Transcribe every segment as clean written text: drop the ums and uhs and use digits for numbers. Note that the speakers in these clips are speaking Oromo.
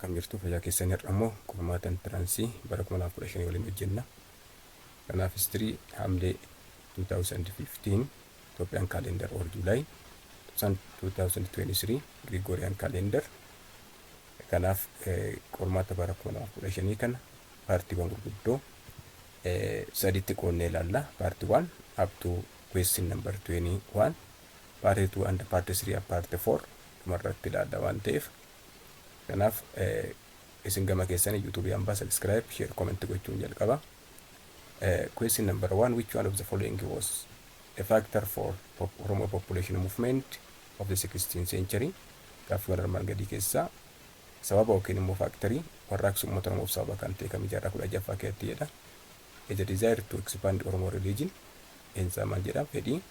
Akkam jirtu fayyaa keessanii har'ammoo qormaata intiransii bara 2015 waliin hojjenna. Kanaaf history Hamlee 2015 Ethiopian calendar or July 2023 Gregorian calendar. Kanaaf qormaata bara 2015 kana paartiiwwan gurguddoo sadiitti qoonnee ilaalla. Part 1 up to question number 21, part 2 and part 3 and part 4 dhumarratti ilaalla waan ta'eef. Kanaaf isin gama keessanii YouTube hambaa subscribe, share, comment gochuun jalqaba. Question number 1, which one of the following was a factor for Oromo population movement of the 16th century? Gaaffii wal armaan gadii keessaa sababa yookiin immoo faaktarii warraaqsa uummata Oromoof sababa kan ta'e kam jaarraa 16ffaa keessatti jedha. Is a desire to expand Oromo religion. Eensaa maal jedha? Fedhii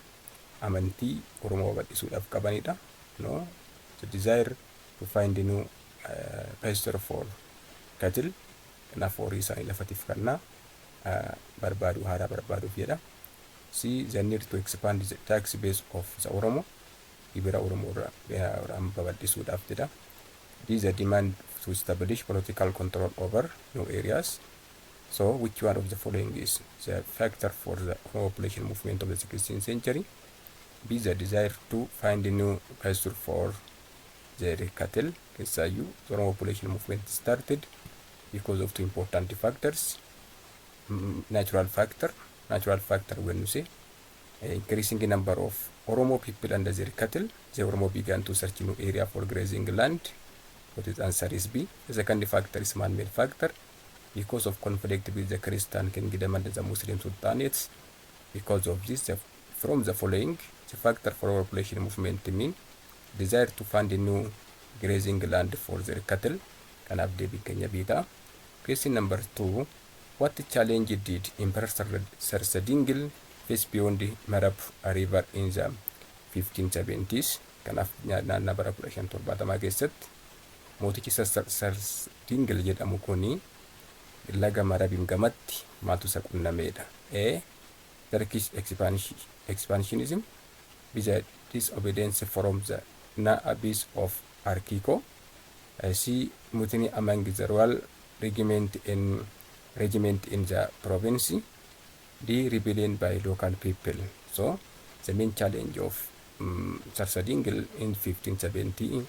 amantii Oromoo bal'isuudhaaf qabanidha. No, the desire to find a new pasture for cattle. Kanaaf horii isaanii lafatiif kannaa barbaadu haaraa barbaaduuf jedha. C, the need to expand the tax base of the Oromo. Gibira Oromoo irraa babal'isuudhaaf jedha. D, the demand to establish political control over new areas. So, which one of the following is the factor for the Oromo population movement of the 16th century? B, the desire to find a new pasture for the cattle. The Oromo population movement started because of two important factors. Natural factor when you say increasing the number of Oromo people under their cattle, the Oromo began to search new area for grazing land. What is answer is B. The second factor is man-made factor because of conflict with the Christian kingdom and the Muslim sultanates. Because of this, from the following, the factor for our population movement mean desire to find a new grazing land for their cattle. Kan abdee bikkeenya biita. Question number 2, what challenge did Emperor Sarsadingil face beyond the Marab river in the 1570s? Kanaaf naannaa bara 1570 keessatti mootichi Sarsadingil jedhamu kuni laga Marabiin gamatti maaltu isa qunnameedha? A, Turkish expansionism. B, the disobedience from the Na'abis of Arkiko. C, mutiny among the royal regiment in the province. D, rebellion by local people. So, the main challenge of Sarsadingil in 1570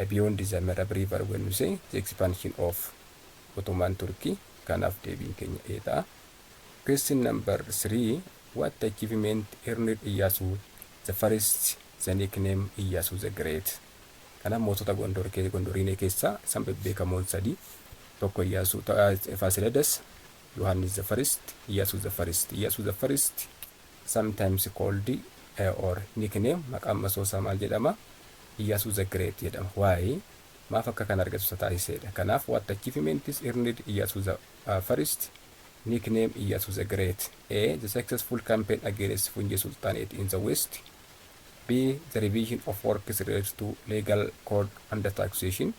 beyond the Marab River, when we say the expansion of Ottoman Turkey. Kanaaf deebiin keenya eedha. Question number 3, what achievement earned Iyyasu the first the nickname Iyyasu the Great? Kanaaf mootota Gondoriine keessaa isaan beekamoon sadii, tokko Iyyasu Fasilides, Yohannis the first, Iyyasu the first. Iyyasu the first sometimes called or nickname maqaan masoosaa maal jedhama? Iyyasu the Great jedhama. Why? Maaf akka kan argatu taasiseedha. Kanaaf what achievement is earned Iyyasu the first, nickname Iyyasu the Great? A, the successful campaign against Fungi Sultanate in the West. B, the revision of works related to legal code and taxation.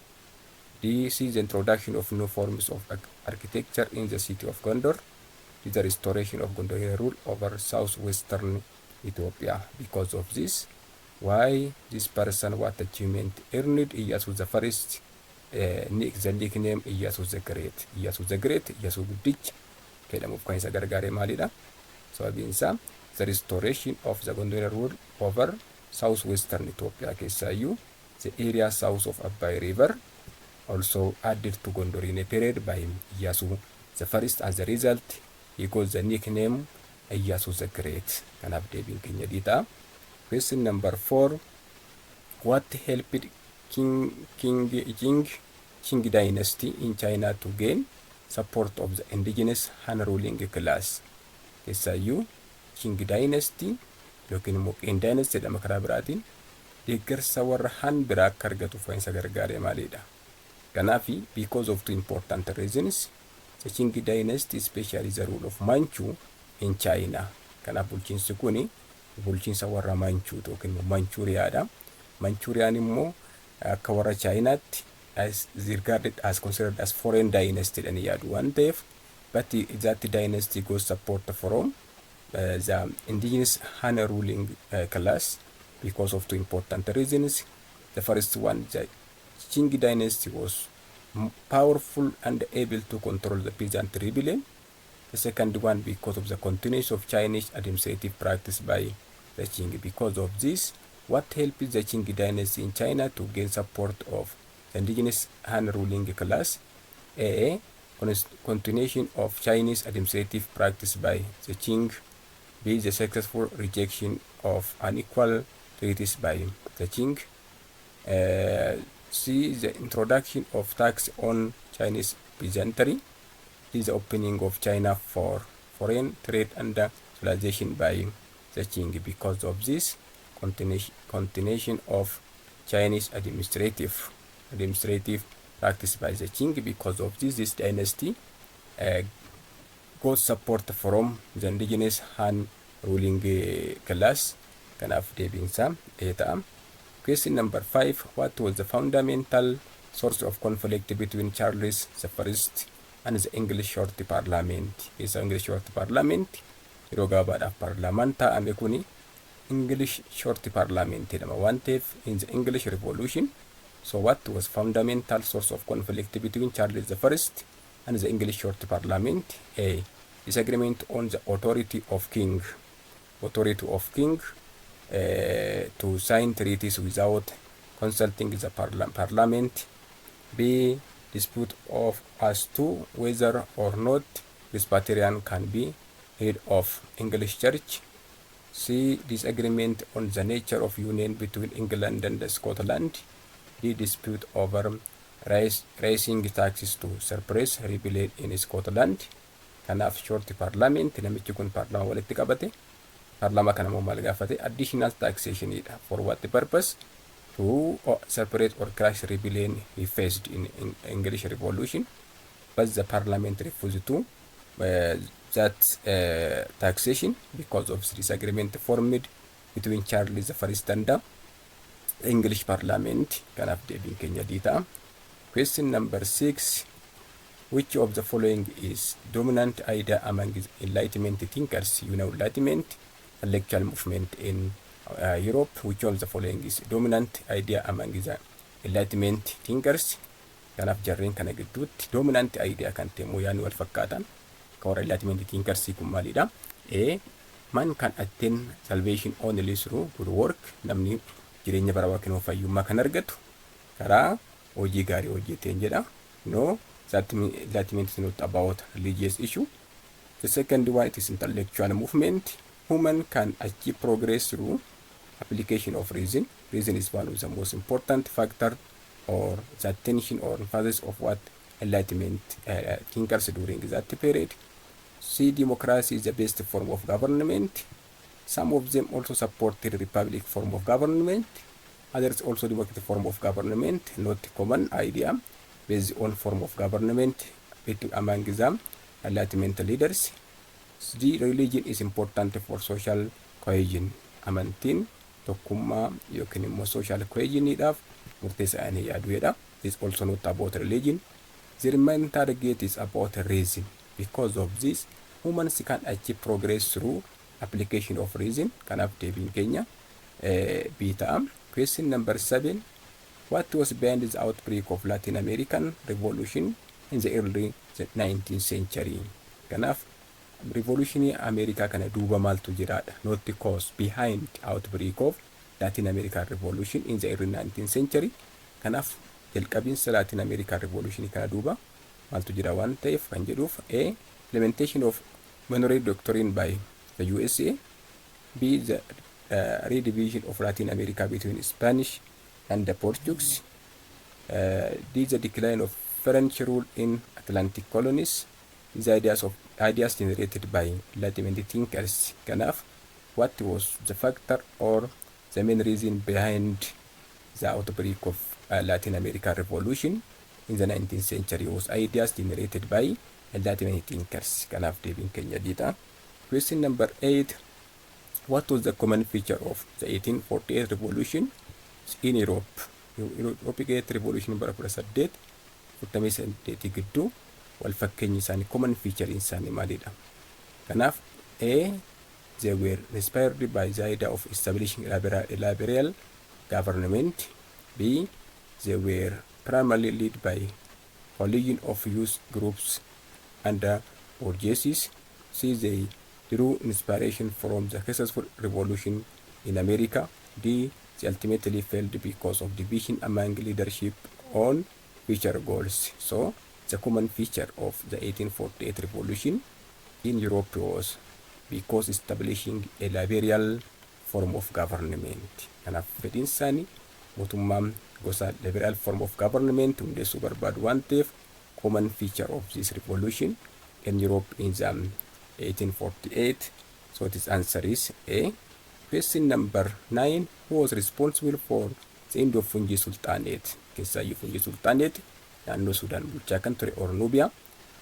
D, C, the introduction of new forms of architecture in the city of Gondor. D, the restoration of Gondorian rule over southwestern Ethiopia. Because of this, why this person what achievement earned Iyyasu the first, the nickname Iyyasu the Great? Iyyasu the Great, Iyyasu guddicha jedhamuuf kan isa gargaare maalidha? Sababiin isaa the restoration of the Gondorian rule over southwestern Ethiopia keessaayyuu the area south of Abbai River also added to Gondorine period by Iyyasu the first. As a result, he got the nickname Iyyasu the Great. Kanaaf deebiin keenya dhiita. Question number 4, what helped Qing dynasty in China to gain support of the indigenous Han ruling class? Keessaayyuu Qing dynasty yookiin immoo Qing dynasty jedhama karaa biraatiin deeggarsa warra Han biraa akka argatuuf kan isa gargaare maalidha? Kanaafi because of two important reasons, the Qing dynasty, especially the rule of Manchu in China. Kanaaf bulchiinsi kuni bulchiinsa warra Manchu yookiin immoo Manchuriyaadha. Manchuriyaan immoo akka warra Chinaatti as regarded as considered as foreign dynasty jedhanii yaadu waan ta'eef, but that dynasty goes support from the indigenous Han ruling class because of two important reasons. The first one, the Qing dynasty was powerful and able to control the peasant rebellion. The second one, because of the continuation of Chinese administrative practice by the Qing. Because of this, what helped the Qing dynasty in China to gain support of the indigenous Han ruling class? A. Continuation of Chinese administrative practice by the Qing. B. The successful rejection of unequal treaties by the Qing. C. The introduction of tax on Chinese peasantry. Is the opening of China for foreign trade and civilization by the Qing. Because of this, continuation of Chinese administrative practice by the Qing. Because of this dynasty got support from the indigenous Han ruling class. Kanaaf deebiinsa ta'a. Question number 5. What was the fundamental source of conflict between Charles I and the English Short Parliament? Is English Short Parliament yeroo gabaabaadhaaf paarlaamaan taa'ame kuni English Short Parliament jedhama waan ta'eef in the English Revolution. So what was fundamental source of conflict between Charles I and the English Short Parliament? A. Disagreement on the authority of King to sign treaties without consulting the Parliament. B. Dispute as to whether or not Presbyterian can be head of English Church. C. Disagreement on the nature of union between England and Scotland. D. Dispute over raising taxes to suppress rebellion in Scotland. Kanaaf short parliament namichi kun paarlama walitti qabate. Paarlama kana maal gaafate? Additional taxation idha. For what purpose? To separate or crush rebellion he faced in English Revolution, but the parliament refused to that taxation because of disagreement formed between Charles I and the English Parliament. Kanaaf deebiin keenya diita. Question number 6. Which of the following is dominant idea among Enlightenment thinkers? You know, Enlightenment, intellectual movement in Europe. Which of the following is dominant idea among the Enlightenment thinkers? Kanaaf jarreen kana gidduutti dominant idea kan ta'e moo yaani wal fakkaatan kan warra Enlightenment thinkers kun maalidha? A. Man can attain salvation only through good work. Namni jireenya bara waaqinoo fayyummaa kan argatu karaa hojii gaarii hojjeteen jedha. No, that Enlightenment is not about religious issue. The second one, it is intellectual movement. Human can achieve progress through application of reason. Reason is one of the most important factor or the attention or emphasis of what Enlightenment thinkers during that period. C. Democracy is the best form of government. Some of them also supported republic form of government. Others also democratic form of government, not common idea based on form of government among them Enlightenment leaders. The religion is important for social cohesion. Amantiin tokkummaa yookiin immoo social cohesionidhaaf murteessaa inni yaadudha. This is also not about religion. The main target is about reason. Because of this, humans can achieve progress through application of reason. Kanaaf deebiin keenya B ta'a. Question number 7. What was behind the outbreak of Latin American Revolution in the early 19th century? Kanaaf revolution America kana duuba maaltu jiraadha? Not the cause behind outbreak of Latin American Revolution in the early 19th century. Kanaaf jalqabiinsa Latin American Revolution kana duuba maaltu jira waan ta'eef kan jedhuuf A. Implementation of Monroe Doctrine by the USA. B. The redivision of Latin America between Spanish and the Portuguese. D. The decline of French rule in Atlantic colonies. The ideas generated by Enlightenment thinkers. Kanaaf what was the factor or the main reason behind the outbreak of Latin American Revolution in the 19th century was ideas generated by Enlightenment thinkers. Kanaaf deebiin keenya diita. Question number 8. What was the common feature of the 1848 revolution in Europe? Europe revolution bara 1848 gidduu wal fakkeenyi isaanii common feature isaanii maalidha? Kanaaf A. They were inspired by the idea of establishing a liberal government. B. They were primarily led by collision of youth groups under bourgeoisie. C. They drew inspiration from the successful revolution in America. D. They ultimately failed because of division among leadership on future goals. So, the common feature of the 1848 revolution in Europe was because establishing a liberal form of government. Kanaaf fedhiin isaanii mootummaan gosa liberal form of government hundeessuu barbaadu waan ta'eef common feature of this revolution in Europe in the 1848. So its answer is A. Question number 9. Who was responsible for the end of Fungi Sultanate? Keessaayyuu Fungi Sultanate naannoo Suudaan bulchaa kan ture Ornubiyaa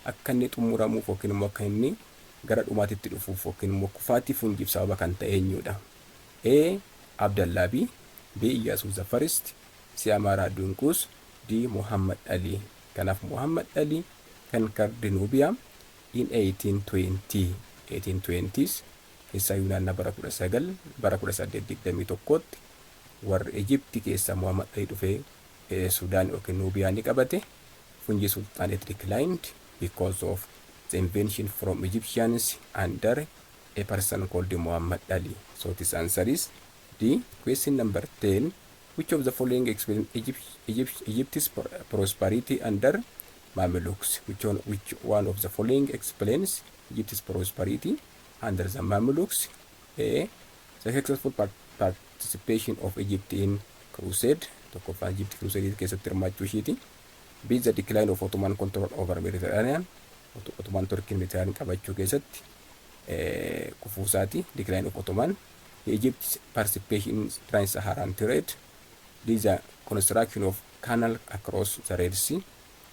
akka inni xumuramuuf yookiin immoo akka inni gara dhumaatitti dhufuuf yookiin immoo kufaatii Fungiif sababa kan ta'e eenyudha? A. Abdallah B. B. Iyyaasuu the first. C. Amaaraa Dunquus. D. Muhammad Ali. Kanaaf Muhammad Ali conquered Nubia in 1820. 1820s keessaa naannoo bara 1821tti warra Egypti keessaa Muhammad Ali dhufee Suudaan yookiin Nubiyaa ni qabate. Fungi Sultanate declined because of the invention from Egyptians under a person called Muhammad Ali. So this answer is D. Question number 10. Which of the following explain Egypt's prosperity under Mamelukes? Which one of the following explains Egypt's prosperity under the Mamelukes? A. The successful participation of Egypt in crusade. Tokkoffaan Egypt crusade keessatti hirmaachuu ishiiti. B. The decline of Ottoman control over Mediterranean. Ottoman Turkiin Mediterranean qabachuu keessatti kufuusaati. Decline of Ottoman. Egypt's participation in trans-Saharan trade. D. The construction of canal across the Red Sea.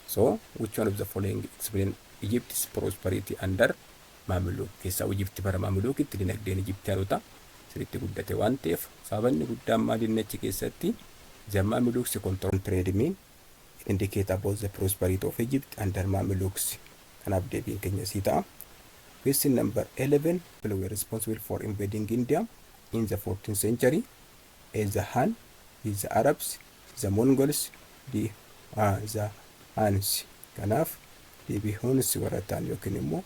So, which one of the following explain Egypt's prosperity under Mameluk? Keessaa Egypt bara Mamelukitti dinagdeen Egyptiyaanota sirriitti guddate waan ta'eef sababanni guddaan maaliin achi keessatti the Mamelukes control trade mean indicate about the prosperity of Egypt under Mamelukes. Kanaaf deebiin keenya sii ta'a. Question number 11. People were responsible for invading India in the 14th century. A. The Han. B. The Arabs. The Mongols. D. The Huns. Kanaaf deebii Huns warra ta'an yookiin immoo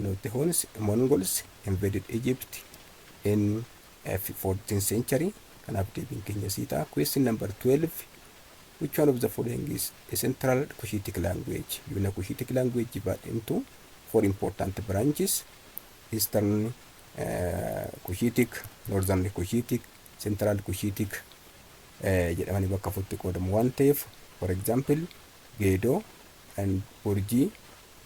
nuti Huns Mongols invaded Egypt in 14th century. Kanaaf deebiin keenya sii ta'a. Question number 12. Which one of the following is a central Cushitic language? Unit Cushitic language divided into 4 important branches: Eastern Cushitic, Northern Cushitic, Central Cushitic. Jedhamanii bakka afuritti qoodamu waan ta'eef, for example, Gedo and Burji,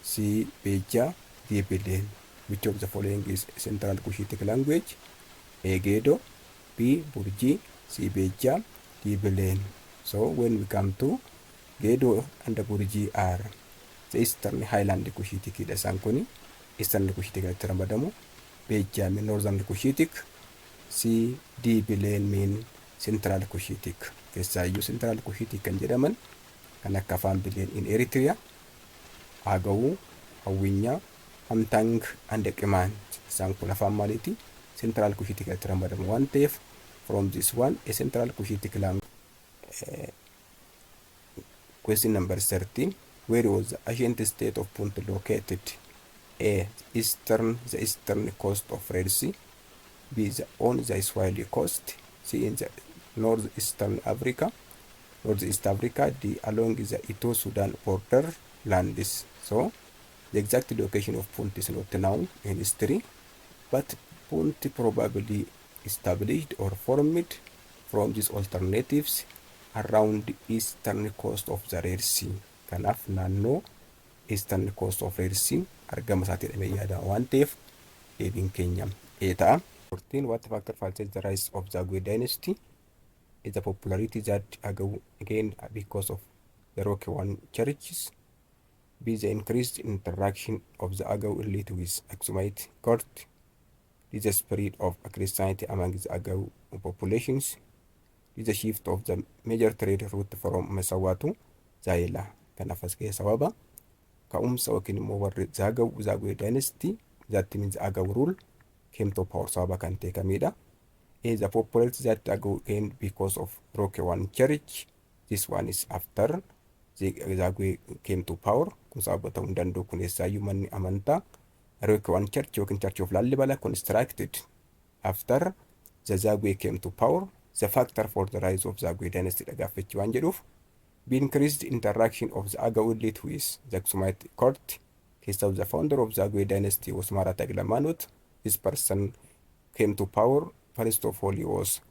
C. Beja, D. Belen. Which of the following is a central Cushitic language? A. Gedo, B. Burji, C. Beja, D. Belen. So when we come to Gedo and Burji are the Eastern Highland Cushitic isaan kuni Eastern Cushitic irratti ramadamu. Beja mean Northern Cushitic. C. D. Belen mean Central Cushitic. Keessaayyuu Central Cushitic kan jedhaman kan akka afaan Bileen in Eritrea, Agawu, Hawwinya, Hamtang and Qimaan. Isaan kun afaan maaliiti? Central Cushitic irratti ramadamu waan ta'eef from this one a Central Cushitic language. Question number 13. Where was the ancient state of Punt located? A. The eastern coast of Red Sea. B. On the Swahili coast. C. In the northeastern Africa. Northeast Africa. D. Along the Ethio-Sudan border lands. So, the exact location of Punt is not known in history, but Punt probably established or formed from these alternatives around the eastern coast of the Red Sea. Kanaaf naannoo eastern coast of Red Sea argama isaati jedhamee yaadama waan ta'eef deebiin keenya A ta'a. 14. What factor facilitates the rise of the Agwe dynasty? Is the popularity that Agaw gained because of the Rocky One churches. B. The increased interaction of the Agaw elite with Aksumite court. D. The spread of Christianity among the Agaw populations. D. The shift of the major trade route from Masawa to Zaila. Kanaaf as keessa sababa ka'umsa yookiin immoo warri Zagwe dynasty, that means Agaw rule, came to power sababa kan teekamedha. A. The popularity that Agaw gained because of Rocky One church. This one is after Zagwe came to power. Kun sababa ta'uu hin danda'u. Kun eessaayyuu manni amantaa One church yookiin Church of Lallibala constructed after the Zagwe came to power. The factor for the rise of Zagwe dynasty dhagaafachuu waan jedhuuf be increased interaction of the Agaw elite with the Aksumite court. Case of the founder of Zagwe dynasty was Mara Taglamanut. This person came to power. First of all, he was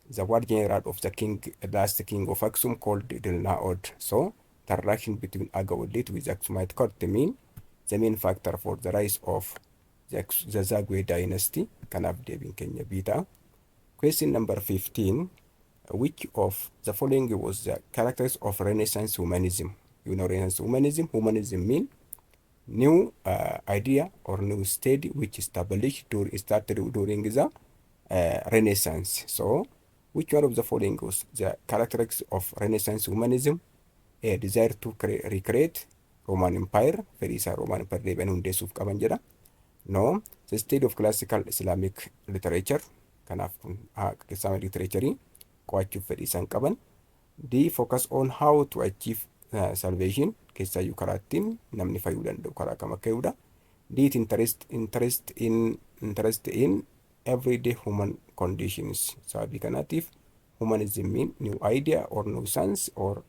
the war general of the king, last king of Aksum called Dilnaod. So, the interaction between Agaw elite with the Aksumite court mean the main factor for the rise of the Zagwe dynasty. Kanaaf deebiin keenya bitaa. Question number 15. Which of the following was the characters of Renaissance humanism? You know Renaissance humanism? Humanism mean new idea or new study which started during the Renaissance. So, which one of the following was the characteristics of Renaissance humanism? A desire to recreate Roman Empire. Fedhiisa Roman Empire deebi'anii hundeessuuf qaban jedha. No, the study of classical Islamic literature. Kanaaf kun Islamic literature qo'achuuf fedhiisaan qaban. D, focus on how to achieve salvation. Keessaayyuu karaa ittiin namni fayyuu danda'u karaa kam akka ta'udha. D, interest in everyday human conditions. Sababii kanaatiif humanism mean new idea or new science or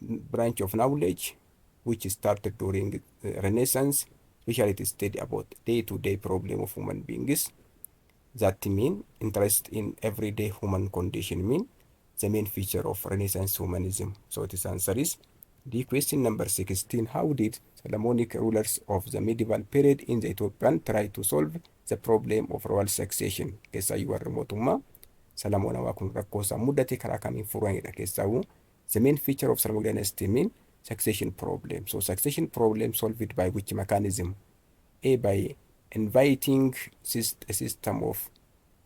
branch of knowledge which started during the Renaissance, especially to study about day-to-day problem of human beings. That mean interest in everyday human condition mean the main feature of Renaissance humanism. So this answer is the question number 16. How did Solomonic rulers of the medieval period in the Ethiopian try to solve the problem of royal succession? Keessaayyuu warri mootummaa Solomoonawaa kun rakkoo isaa mudate karaa kamiin furanidha. Keessaayyuu the main feature of Solomonic dynasty mean succession problem. So succession problem solved by which mechanism? A, by inviting a system of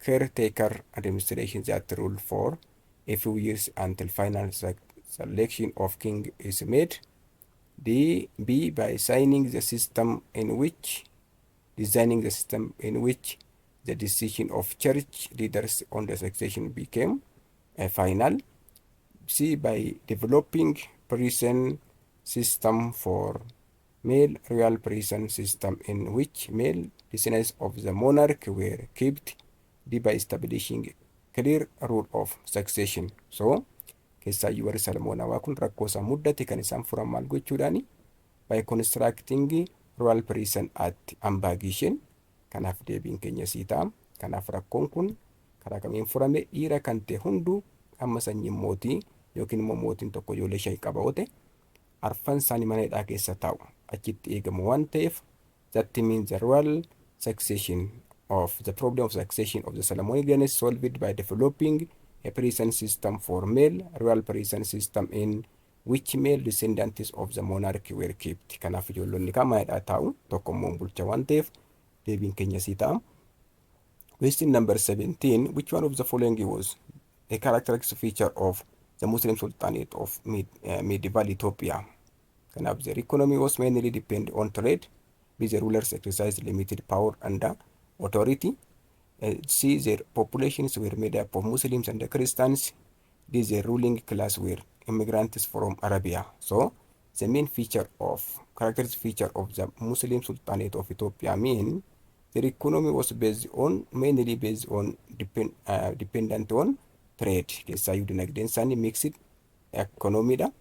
caretaker administration that rule for a few years until final selection of king is made. D, B, by designing the system in which the decision of church leaders on the succession became final. C, by developing prison system for male royal prison system in which male descendants of the monarch were kept. D, by establishing clear rule of succession. So, keessaayyuu warri Solomoonawaa kun rakkoo isaa muddate kan isaan furan maal gochuudhaani? By constructing royal prison at Ambagishen. Kanaaf deebiin keenya sii ta'a. Kanaaf rakkoon kun karaa kamiin furame? Dhiira kan ta'e hunduu amma sanyiin mootii yookiin immoo mootiin tokko ijoollee 5 qaba oote arfan isaanii mana hidhaa keessa taa'u achitti eegamu waan ta'eef that means the royal succession of the problem of succession of the Solomonic dynasty solved by developing a prison system for male royal prison system in which male descendants of the monarch were kept. Kanaaf ijoollonni kan mana hidhaa taa'u tokko immoo bulcha waan ta'eef deebiin keenya sii ta'a. Question number 17. Which one of the following was a characteristic feature of the Muslim Sultanate of medieval Ethiopia? Kanaaf their economy was mainly dependent on trade. B, the rulers exercised limited power and authority. C, their populations were made up of Muslims and Christians. D, the ruling class were immigrants from Arabia. So, the main characteristic feature of the Muslim Sultanate of Ethiopia mean their economy was mainly based on dependent on trade. Keessaayyuu dinagdeen isaanii mixed economy dha.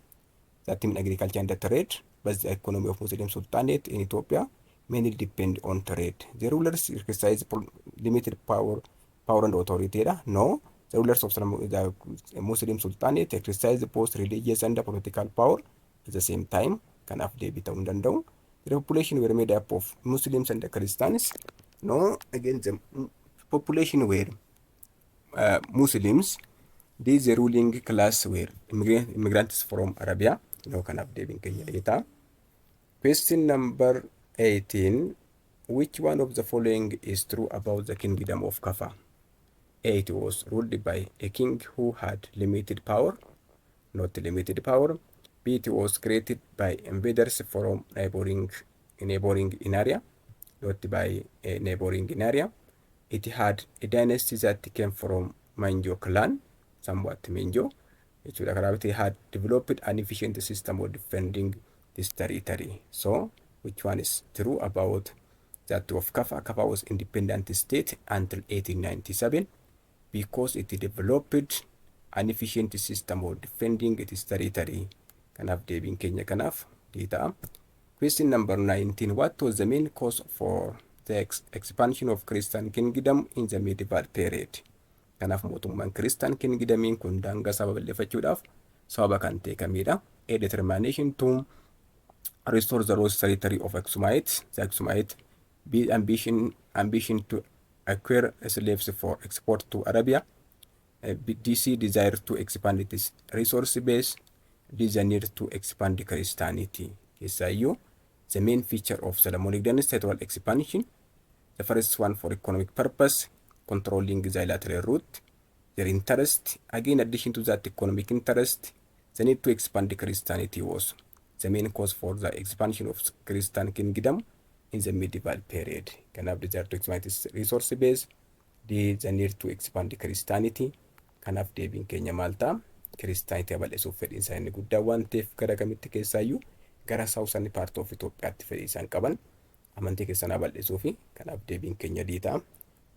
That means agriculture and trade. But the economy of Muslim Sultanate in Ethiopia mainly depend on trade. The rulers exercise limited power and authority dha. No, the rulers of the Muslim Sultanate exercise both religious and political power at the same time. Kanaaf deebii ta'uu hin danda'u. The population were made up of Muslims and Christians. No, again the population were Muslims. These ruling class were immigrants from Arabia. No, kanaaf deebiin keenya eetaa. Question number 18. Which one of the following is true about the kingdom of Kaffa? A, it was ruled by a king who had limited power, not limited power. B, it was created by invaders from neighboring area, not by a neighboring area. It had a dynasty that came from Manjo clan, somewhat Minjo. jechuudha. Karaa bitee had developed an efficient system of defending this territory. So which one is true about that of Kaffa? Kaffa was independent state until 1897 because it developed an efficient system of defending its territory. Kanaaf deebiin keenya kanaaf ta'a. Question number 19. What was the main cause for the expansion of Christian kingdom in the medieval period? Kanaaf mootummaan Christian kingdomiin kun daangaa saba bal'iffachuudhaaf sababa kan ta'e kamidha? A determination to restore the lost territory of Axumites. The Axumite B ambition to acquire slaves for export to Arabia. DC desire to expand its resource base. D the need to expand Christianity. Keessayyuu the main feature of Solomonic dynasty territorial expansion. The first one for economic purpose, controlling the lateral route. Their interest, again addition to that economic interest, the need to expand Christianity was the main cause for the expansion of Christian kingdom in the medieval period. Kanaaf desire to expand its resource base, the need to expand Christianity. Kanaaf deebiin keenya maal ta'a? Christianity bal'isuuf fedhiin isaa inni guddaa waan ta'eef gara kamitti keessaayyuu gara saawusanni part of Itoophiyaatti fedhii isaan qaban amantii keessanaa bal'isuu fi kanaaf deebiin keenya ta'a.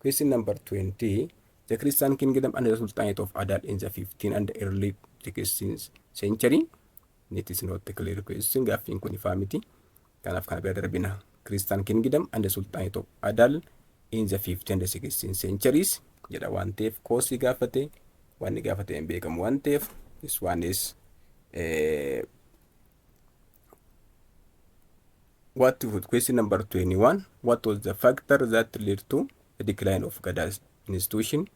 Question number 20. The Christian kingdom under the Sultanate of Adal in the 15th and early 16th century. It is not a clear question. Gaaffiin kun ifaa miti. Kanaaf kana bira darbina. Christian kingdom under the Sultanate of Adal in the 15th and 16th centuries. Jedha waan ta'eef koosii gaafate. Waan gaafate hin beekamu waan ta'eef. This one is question number 21. What was the factor that led to the decline of Gada institution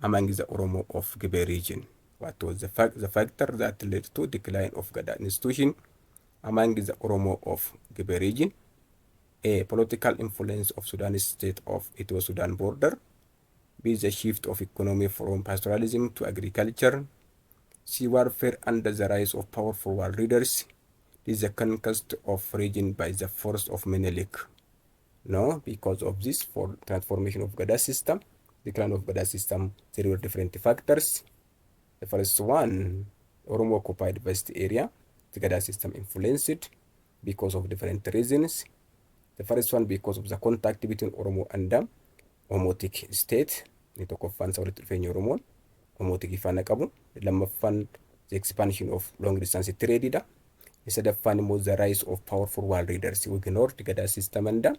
among the Oromo of Gibe region? What was the factor that led to decline of Gada institution among the Oromo of Gibe region? A. Political influence of Sudanese state of Ethio-Sudan border. B. The shift of economy from pastoralism to agriculture. C. Warfare under the rise of powerful war leaders. Is the conquest of region by the force of Menelik. No, because of this for transformation of Gada system, decline of Gada system, there were different factors. The first one, Oromo occupied vast area. The Gada system influenced because of different reasons. The first one because of the contact between Oromo and the Omotic state. Ni tokkoffaan isa walitti dhufeenya Oromoon Omotic faana qabu. Lammaffaan the expansion of long distance trade. The sadaffaan immoo the rise of powerful war leaders who ignored the Gada system and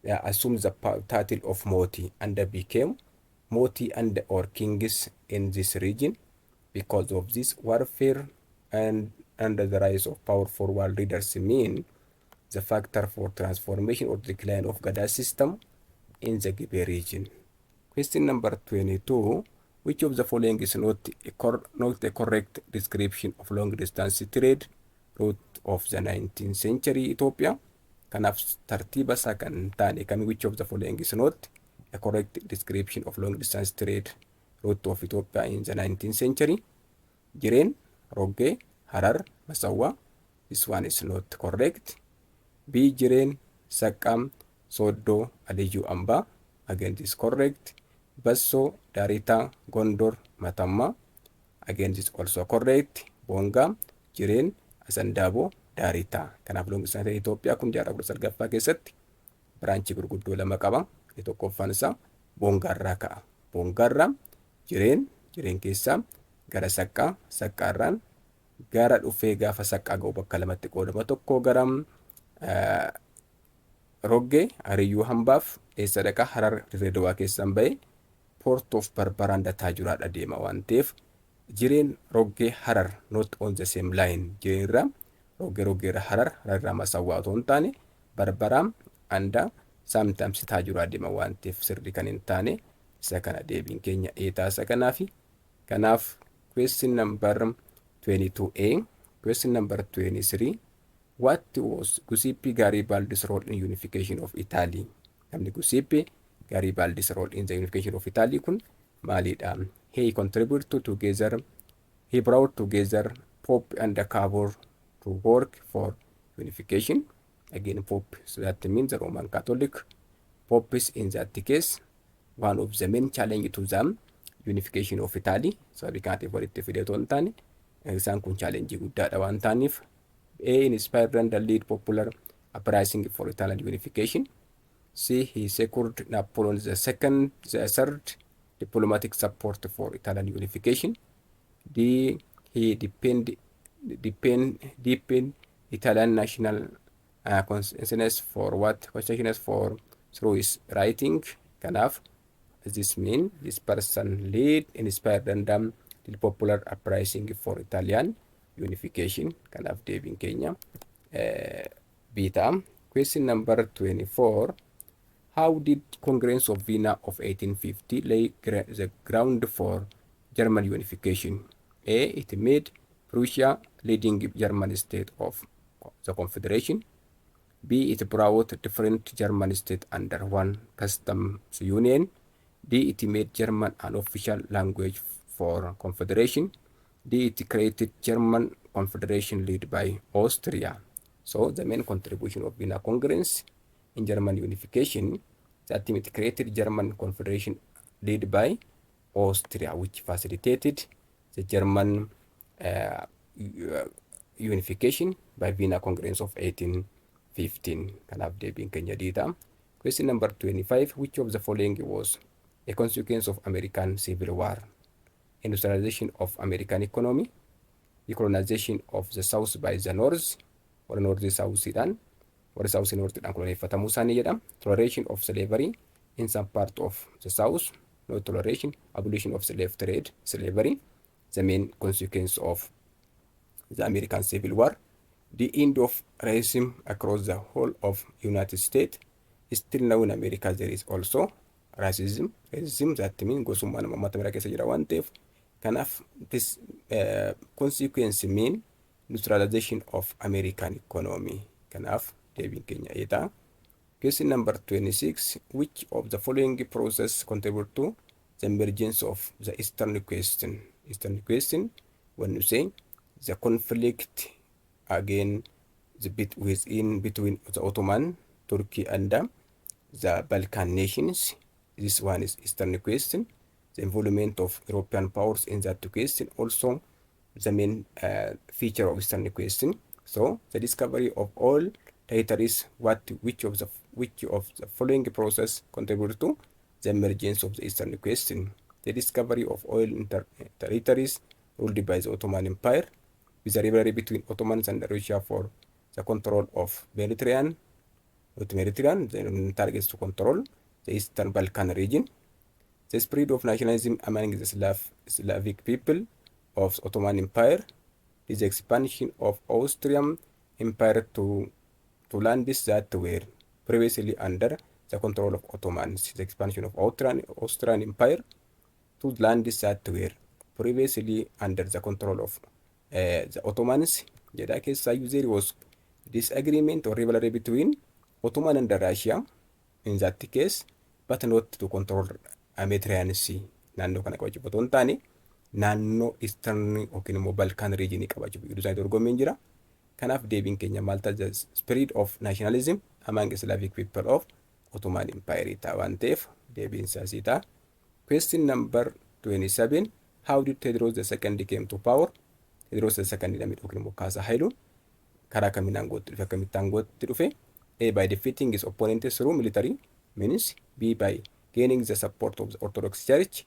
assumed the title of Moti and became Moti and or kings in this region. Because of this warfare and the rise of powerful war leaders mean the factor for transformation or decline of Gada system in the Gibe region. Question number 22. Which of the following is not a correct description of long distance trade route of the 19th century Ethiopia? Kanaaf tartiiba isaa kan taane kami which of the following is not a correct description of long distance trade route of Ethiopia in the 19th century? Jireen, Roggee, Harar, Masawwa. This one is not correct. B. Jireen, Saqqam, Soddoo, Aliyyuu Ambaa. Again, this is correct. Basso, Darita, Gondor, Matamma. Again, this is also correct. Bonga, Jireen, Asandaaboo, Darita. Kanaaf long distance Itoophiyaa kun jaarraa 19 keessatti biraanchii gurguddoo lama qaba. Tokkoffaan isaa Bongaarraa ka'a. Bongaarraa Jireen keessaa gara Saqqaa, Saqqaarraan gara dhufee gaafa Saqqaa ga'u bakka lamatti qoodama. Tokko gara Roggee, Aliyyuu Ambaaf eessa dhaqa Harar Dirreedawaa keessaan ba'e Port of Barbaraan Taajuraadha deema waan ta'eef Jireen Roggee Harar not on the same line. Jireenirraa Roggee Harar Hararraa Masawwaa otoo hin taane Barbaraan anda sometimes Taajuraa deema waan ta'eef sirrii kan hin taane isa kana deebiin keenya taasa kanaafi. Kanaaf question number 22A. Question number 23. What was Giuseppe Garibaldi's role in unification of Italy? Namni Giuseppe Garibaldi's role in the unification of Italy kun maalidha? He brought together Pope and the Cavour to work for unification. Again, Pope, so that means the Roman Catholic. Pope is in that case one of the main challenge to them unification of Italy. So we can't avoid it if we don't. Isaan kun challenge guddaadha waan ta'aniif. A. Inspired and lead popular uprising for Italian unification. C. He secured Napoleon the third diplomatic support for Italian unification. D. He deepened Italian national consciousness for what consciousness for through his writing. Kanaaf this mean this person lead inspired and the popular uprising for Italian unification. Kanaaf deebiin keenya biitaa. Question number 24. How did Congress of Vienna of 1850 lay the ground for German unification? A. It made Prussia leading German state of the Confederation. B. It brought different German states under one customs union. D. It made German an official language for Confederation. D. It created German Confederation led by Austria. So the main contribution of Vienna Congress in German unification, that it created German Confederation led by Austria, which facilitated the German unification by Vienna Congress of 1815. Kanaaf deebiin keenya diita. Question number 25. Which of the following was a consequence of American Civil War? Industrialization of American economy, decolonization of the South by the North, or North South-dhaan, or South North-dhaan koloneeffatamuu isaanii jedha. Toleration of slavery in some part of the South, no toleration, abolition of slave trade, slavery, the main consequence of the American Civil War. The end of racism across the whole of United States. Still now in America there is also racism. Racism that means gosummaan uummata biraa keessa jira waan ta'eef. Kanaaf this consequence mean industrialization of American economy. Kanaaf deebiin keenya eetaa. Question number 26. Which of the following process contribute to the emergence of the Eastern question? Eastern question, when you say the conflict again between the Ottoman, Turkey, and the Balkan nations. This one is Eastern question. The involvement of European powers in that question also the main feature of Eastern question. So the discovery of all territories, which of the following process contribute to the emergence of the Eastern question? The discovery of oil territories ruled by the Ottoman Empire, with a rivalry between Ottomans and Russia for the control of Mediterranean, the targets to control the Eastern Balkan region. The spread of nationalism among the Slavic people of Ottoman Empire is the expansion of Austrian Empire to lands that were previously under the control of Ottomans. The expansion of Austrian Empire to lands that were previously under the control of the Ottomans. There was disagreement or rivalry between Ottoman and Russia in that case, but not to control Mediterranean Sea. Naannoo kana qabachuuf otoo hin taane naannoo Eastern yookiin immoo Balkan region qabachuuf gidduu isaanii dorgommiin jira. Kanaaf deebiin keenya maal ta'a? The spirit of nationalism among Slavic people of Ottoman Empire ta'a waan ta'eef deebiin isaas ta'a. Question number 27. How did Tewodros II came to power? Tewodros II namni yookiin immoo Kaasaa Haayiluun karaa kamiin aangootti dhufe? Akkamitti aangootti dhufe? A. By defeating his opponents through military means. B. By gaining the support of the Orthodox Church.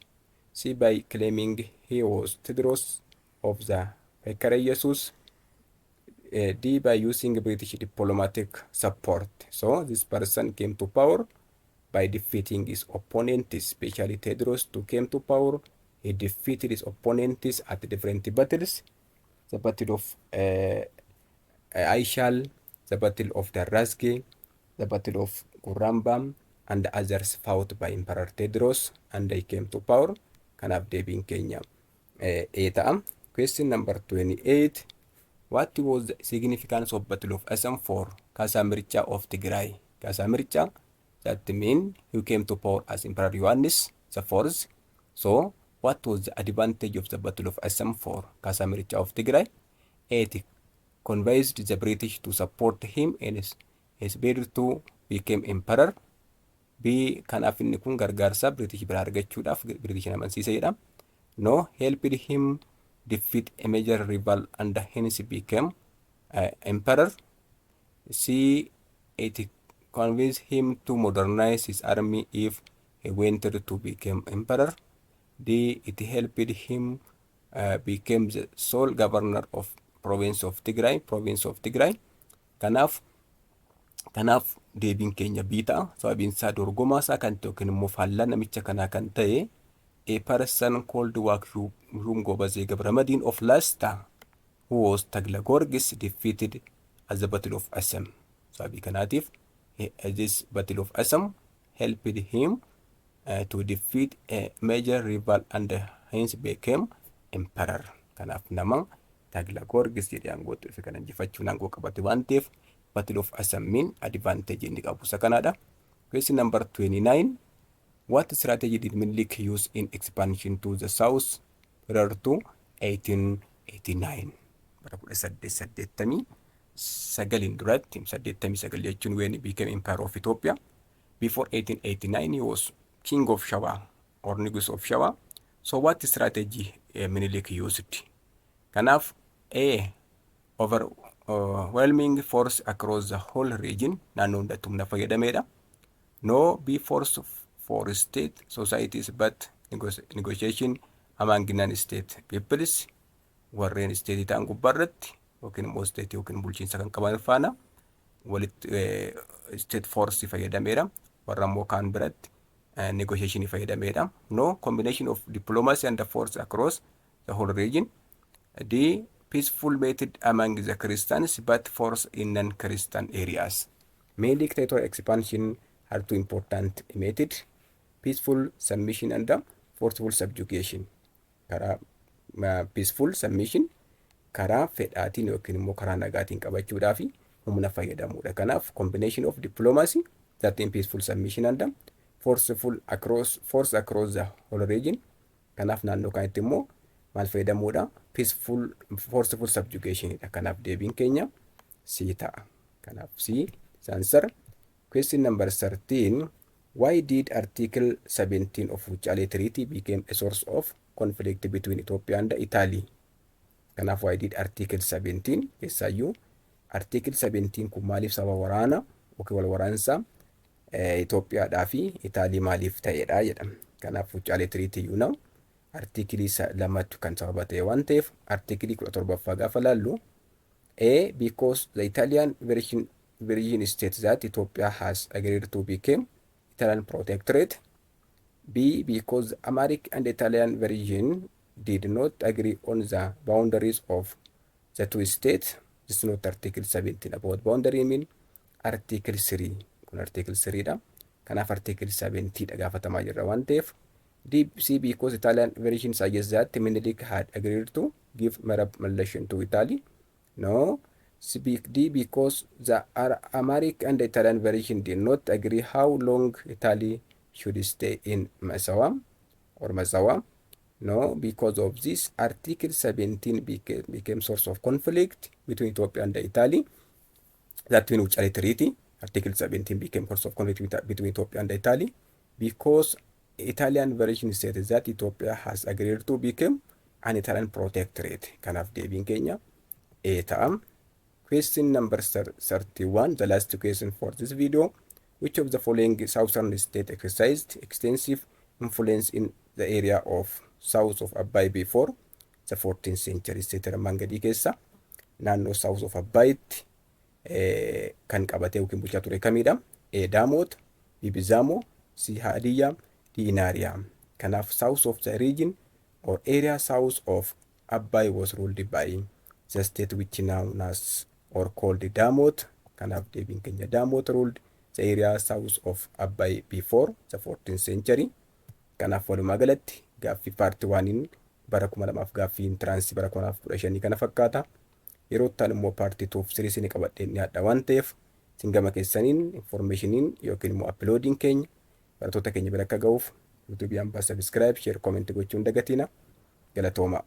C. By claiming he was Tewodros of the Fekere Jesus. D. By using British diplomatic support. So this person came to power by defeating his opponents, especially Tewodros came to power. He defeated his opponents at different battles. The Battle of Aishal, the Battle of Darazge, the Battle of Gurambam, and the others fought by Emperor Tewodros, and they came to power. Kanaaf deebiin keenya ta'a. Question number 28. What was the significance of Battle of Assam for Kaasaa Mirchaa of Tigray? Kaasaa Mirchaa, that means who came to power as Emperor Yohannis IV. So what was the advantage of the Battle of Assam for Kaasaa Mirchaa of Tigray? It convinced the British to support him in his bid to become emperor. B. Kanaaf inni kun gargaarsa British biraa argachuudhaaf British amansiisedha. No, helped him defeat a major rival and hence became emperor. C. It convinced him to modernize his army if he wanted to become emperor. D. It helped him become the sole governor of province of Tigray. Kanaaf deebiin keenya biita. Sababiin isaa dorgomaa isaa kan ta'e yookiin immoo faallaa namicha kanaa kan ta'e a person called Waaqshuum Goobazee Gabramadiin of Lasta who was Taglagorgis defeated at the Battle of Assam. Sababii kanaatiif this Battle of Assam helped him to defeat a major rival and hence became emperor. Kanaaf nama Taglagorgis jedhee aangootti dhufe kan injifachuun aangoo qabate waan ta'eef Battle of Assam mean advantage inni qabu isa kanaadha. Question number 29. What strategy did Minilik use in expansion to the south prior to 1889? Bara 1889 duratti 89 jechuun when he became Emperor of Ethiopia. Before 1889 he was King of Shawa or Negus of Shawa. So what strategy Minilik used? Kanaaf A. Overwhelming force across the whole region naannoo hundattuu humna fayyadameedha. No. B. Force for state societies but negotiation among non-state peoples warreen state ta'an gubbaarratti yookiin immoo state yookiin bulchiinsa kan qaban faana walitti state force fayyadameedha. Warra immoo kaan biratti negotiation fayyadameedha. No. Combination of diplomacy and the force across the whole region. D. Peaceful method among the Christians but force in non-Christian areas. Minilik territorial expansion had two important methods: peaceful submission and forceful subjugation. Karaa peaceful submission karaa fedhaatiin yookiin immoo karaa nagaatiin qabachuudhaaf humna fayyadamuudha. Kanaaf combination of diplomacy that in peaceful submission and force across the whole region. Kanaaf naannoo kanatti immoo maal fayyadamuudha? Peaceful forceful subjugation. Kanaaf deebiin keenya C ta'a. Kanaaf C answer. Question number 13. Why did Article 17 of Wuchale Treaty became a source of conflict between Ethiopia and Italy? Kanaaf why did Article 17 keessaayyuu Article 17 kun maaliif sababa waraana yookiin wal waraansa Itoophiyaadhaa fi Itaalii maaliif ta'edha jedhama. Kanaaf Wuchale Treaty yuuna artikelii lamatu kan sababa ta'e waan ta'eef artikelii 17ffaa gaafa laallu A. Because the Italian virgin states that Ethiopia has agreed to become Italian protectorate. B. Because the Amharic and Italian virgin did not agree on the boundaries of the two states. This is not Article 17 about boundary mean Article 3. Kun Article 3 dha. Kanaaf Article 17 dha gaafatamaa jirra waan ta'eef. D. C. Because Italian version suggests that Minilik had agreed to give Malation to Italy. No. D. Because the Amharic and Italian version did not agree how long Italy should stay in Masawa. No. Because of this, Article 17 became source of conflict between Ethiopia and Italy. That in which treaty, Article 17 became source of conflict between Ethiopia and Italy because Italian version says that Ethiopia has agreed to become an Italian protectorate. Kanaaf deebiin keenya A ta'a. Question number 31, the last question for this video. Which of the following southern state exercised extensive influence in the area of south of Abbaay before the 14th century? State armaan gadii keessa naannoo south of Abbaayitti kan qabatee yookiin bulchaa ture kamidha? A. Daamot, B. Bizamo, C. Hadiyyaa, D. Inaariyaa. Kanaaf south of the region or area south of Abbaay was ruled by the state which now as or called Daamot. Kanaaf deebiin keenya Daamot ruled the area south of Abbaay before the 14th century. Kanaaf walumaa galatti gaaffii paartii 1 bara 2000 gaaffii intiraansii bara 2015 kana fakkaata. Yeroo ta'an immoo paartii 2 fi 3 isin qabadhee dhiyaadha waan ta'eef isin gama keessaniin informationiin yookiin immoo uploadiin keenya barattoota keenya bira akka ga'uuf YouTube yaan subscribe, share, comment gochuun dagatina. Galatooma.